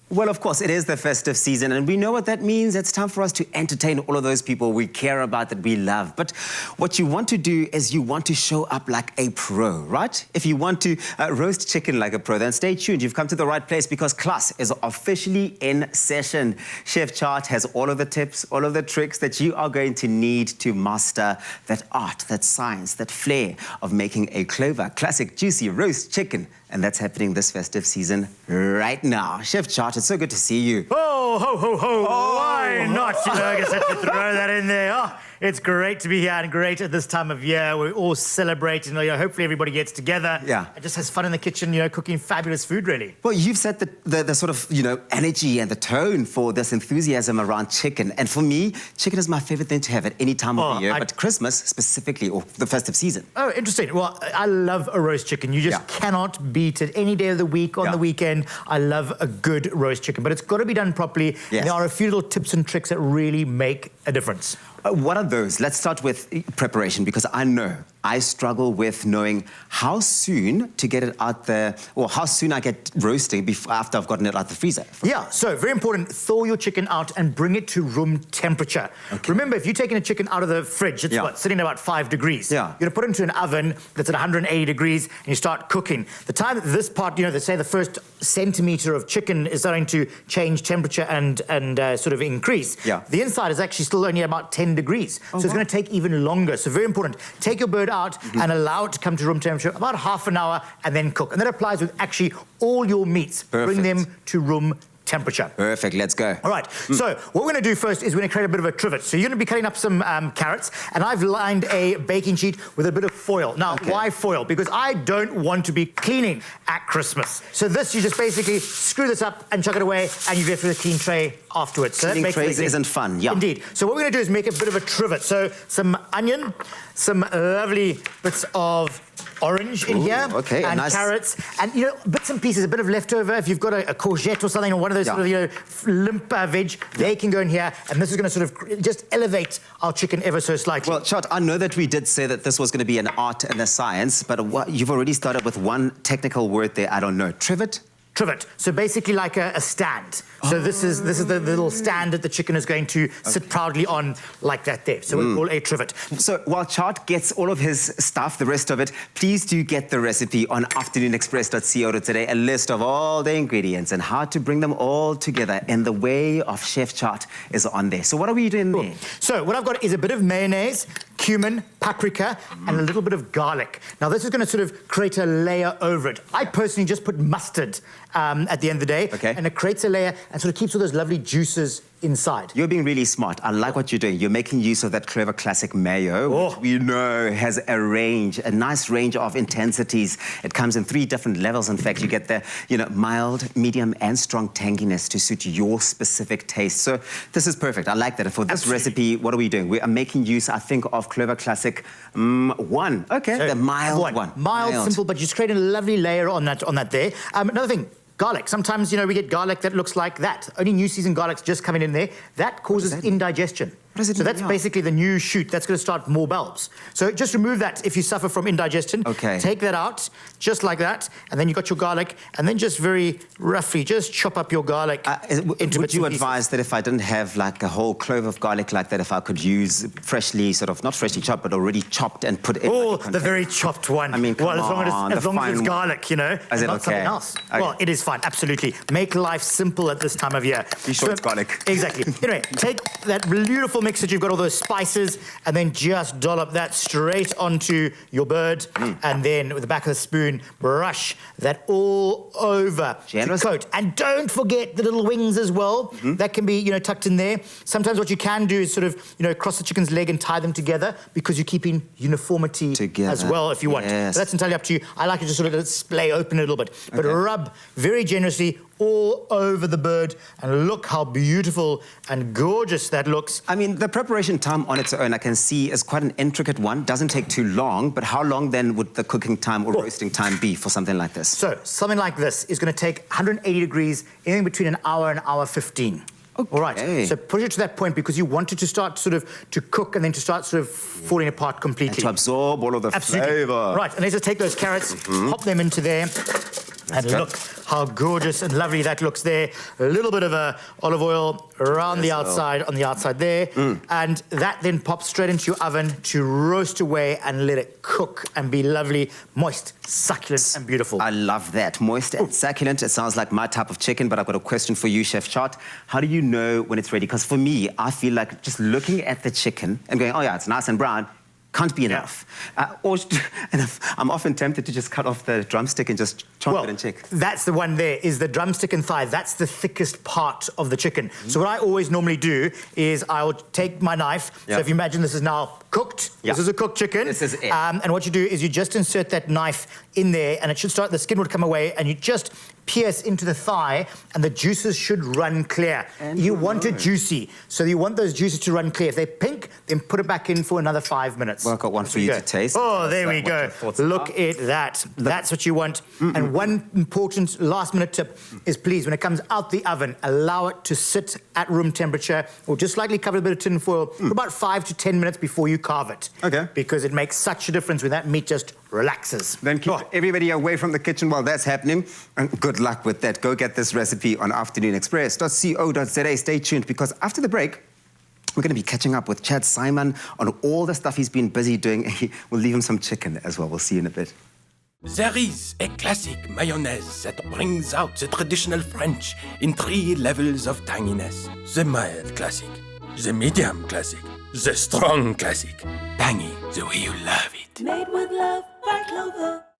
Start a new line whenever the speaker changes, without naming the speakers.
Well, of course, it is the festive season, and we know what that means. It's time for us to entertain all of those people we care about, that we love. But what you want to do is you want to show up like a pro, right? If you want to roast chicken like a pro, then stay tuned. You've come to the right place because class is officially in session. Chef Chart has all of the tips, all of the tricks that you are going to need to master that art, that science, that flair of making a Clover classic juicy roast chicken. And that's happening this festive season right now. Chef Chart, it's so good to see you.
Oh, ho, ho, ho. Oh. Why not? You know, I just had to throw that in there. Oh, it's great to be here and great at this time of year. We're all celebrating. You know, hopefully everybody gets together.
Yeah.
And just has fun in the kitchen, you know, cooking fabulous food, really.
Well, you've set the sort of, you know, energy and the tone for this enthusiasm around chicken. And for me, chicken is my favorite thing to have at any time of the year, but Christmas specifically, or the festive season.
Oh, interesting. Well, I love a roast chicken. You just cannot beat it any day of the week, on the weekend. I love a good roast chicken, but it's got to be done properly.
Yes.
There are a few little tips and tricks that really make a difference.
What are those? Let's start with preparation, because I know I struggle with knowing how soon to get it out there, or how soon I get roasting after I've gotten it out the freezer.
Yeah, so very important, thaw your chicken out and bring it to room temperature. Okay. Remember, if you're taking a chicken out of the fridge, it's sitting at about 5 degrees. Yeah. You're gonna put it into an oven that's at 180 degrees and you start cooking. The time that this part, you know, they say the first centimeter of chicken is starting to change temperature and sort of increase, the inside is actually still only about 10 degrees. So it's going to take even longer. So very important. Take your bird out and allow it to come to room temperature about half an hour and then cook. And that applies with actually all your meats. Perfect. Bring them to room temperature.
Perfect, let's go.
All right, so what we're going to do first is we're going to create a bit of a trivet. So you're going to be cutting up some carrots, and I've lined a baking sheet with a bit of foil. Now, why foil? Because I don't want to be cleaning at Christmas. So this, you just basically screw this up and chuck it away, and you get through the clean tray afterwards. So
cleaning trays isn't fun,
Indeed. So what we're going to do is make a bit of a trivet. So some onion, some lovely bits of orange in here, and nice carrots, and you know, bits and pieces, a bit of leftover. If you've got a courgette or something, or one of those sort of, you know, limp veg, they can go in here, and this is going to sort of just elevate our chicken ever so slightly.
Well, Chart, I know that we did say that this was going to be an art and a science, but you've already started with one technical word there. I don't know. Trivet?
Trivet. So basically like a stand. So this is the little stand that the chicken is going to sit proudly on, like that there. So we call a trivet.
So while Chart gets all of his stuff, the rest of it, please do get the recipe on afternoonexpress.co today, a list of all the ingredients and how to bring them all together in the way of Chef Chart is on there. So what are we doing there?
So what I've got is a bit of mayonnaise, cumin, paprika, and a little bit of garlic. Now this is going to sort of create a layer over it. I personally just put mustard at the end of the day, and it creates a layer and sort of keeps all those lovely juices inside.
You're being really smart. I like what you're doing. You're making use of that Clover Classic Mayo, which we know has a nice range of intensities. It comes in 3 different levels. In fact, you get the, you know, mild, medium, and strong tanginess to suit your specific taste. So this is perfect. I like that. For this recipe, what are we doing? We are making use, I think, of Clover Classic 1. Okay, so the mild one.
Mild, simple, but just create a lovely layer on that there. Another thing. Garlic. Sometimes, you know, we get garlic that looks like that. Only new season garlic's just coming in there. That causes indigestion. So that's basically the new shoot. That's going to start more bulbs. So just remove that if you suffer from indigestion. Take that out, just like that. And then you've got your garlic. And then just very roughly, just chop up your garlic into
Would you advise that if I didn't have like a whole clove of garlic like that, if I could use freshly, sort of, not freshly chopped, but already chopped and put in?
Oh, the very chopped one.
I mean,
as long as it's garlic, you know, and not something else. Well, it is fine, absolutely. Make life simple at this time of year.
Be sure it's garlic.
Exactly. Anyway, take that beautiful mix that you've got all those spices, and then just dollop that straight onto your bird, and then with the back of the spoon, brush that all over the coat. And don't forget the little wings as well. That can be, you know, tucked in there. Sometimes what you can do is sort of, you know, cross the chicken's leg and tie them together, because you're keeping uniformity as well if you want. But that's entirely up to you. I like it to sort of splay open a little bit, but rub very generously all over the bird, and look how beautiful and gorgeous that looks.
I mean, the preparation time on its own, I can see, is quite an intricate one. Doesn't take too long, but how long then would the cooking time or roasting time be for something like this?
So, something like this is going to take 180 degrees, anything between an hour and hour 15. All right, so push it to that point because you want it to start sort of to cook and then to start sort of falling apart completely.
And to absorb all of the flavor.
Right, and let's just take those carrots, pop them into there. And
good.
look how gorgeous and lovely that looks there. A little bit of olive oil around the outside, on the outside there. And that then pops straight into your oven to roast away and let it cook and be lovely, moist, succulent and beautiful.
I love that. Moist and succulent. It sounds like my type of chicken, but I've got a question for you, Chef Chart. How do you know when it's ready? Because for me, I feel like just looking at the chicken and going, oh yeah, it's nice and brown, can't be enough. I'm often tempted to just cut off the drumstick and just chomp it and check.
That's the one there, is the drumstick and thigh. That's the thickest part of the chicken. So what I always normally do is I'll take my knife. So if you imagine this is now cooked. This is a cooked chicken.
This is it.
And what you do is you just insert that knife in there and it should start, the skin would come away and you just pierce into the thigh and the juices should run clear. And you want it juicy. So you want those juices to run clear. If they're pink, then put it back in for another 5 minutes.
Well, I've got one for you to taste.
Oh, there we go. Look at that. That's what you want. And one important last minute tip is please, when it comes out the oven, allow it to sit at room temperature or just slightly cover a bit of tin foil for about 5 to 10 minutes before you carve it.
Okay.
Because it makes such a difference when that meat just relaxes.
Then keep everybody away from the kitchen while that's happening. And good luck with that. Go get this recipe on afternoonexpress.co.za. Stay tuned because after the break, we're going to be catching up with Chad Simon on all the stuff he's been busy doing. We'll leave him some chicken as well. We'll see you in a bit.
There is a classic mayonnaise that brings out the traditional French in 3 levels of tanginess. The mild classic, the medium classic, the strong classic. Tangy the way you love it.
Made with love by Clover.